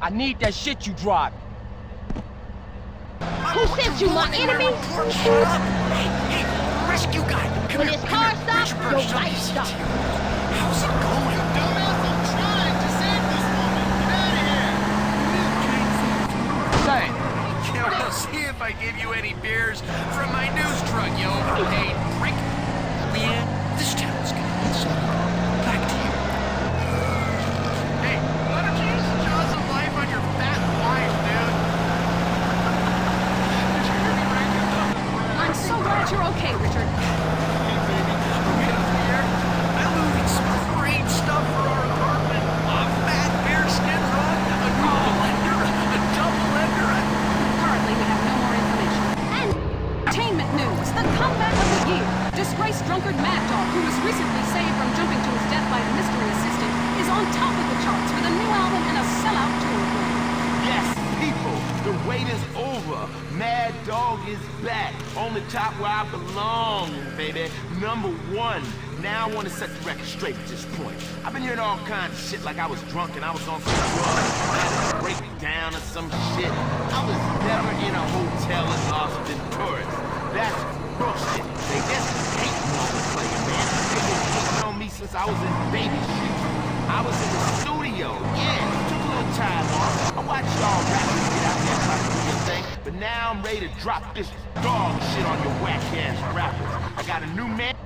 I need that shit you drive. Who sent you, my enemy? Shut up! Hey, rescue guy! Come When here, his come car here. stops, Richard your Burns, life something stops. to you. How's it going? Dumbass, I'm trying to save this woman. Get out of here. Say, Yeah, well, see if I give you any beers from my news truck, you overpaid prick. Leanne, this town's gonna need something. Back to you. Hey, why don't you use the jaws of life on your fat wife, dude? Did you hear me right there? I'm so glad you're okay, Richard. Hey, baby, are we up here? I looted some great stuff for our apartment. A fat bearskin rug, a double ender, Currently, we have no more information. And entertainment news, the comeback of the year. Disgraced drunkard Mad Dog, who was recently saved from jumping to his death by a mystery assistant, is on top of the charts with a new album and a sellout tour plan. Yes, people, the wait is over. Mad Dog is back. On the top where I belong, baby. #1. Now I want to set the record straight at this point. I've been hearing all kinds of shit like I was drunk and I was on some drugs. I had a breakdown or some shit. I was never in a hotel in Austin, tourist. That's bullshit. They just hating on the player, man. They've been hating on me since I was in baby shit. I was in the studio, yeah. Took a little time off. I watched y'all rappers get out there trying to do your thing, but now I'm ready to drop this dog shit on your whack-ass rappers. I got a new man.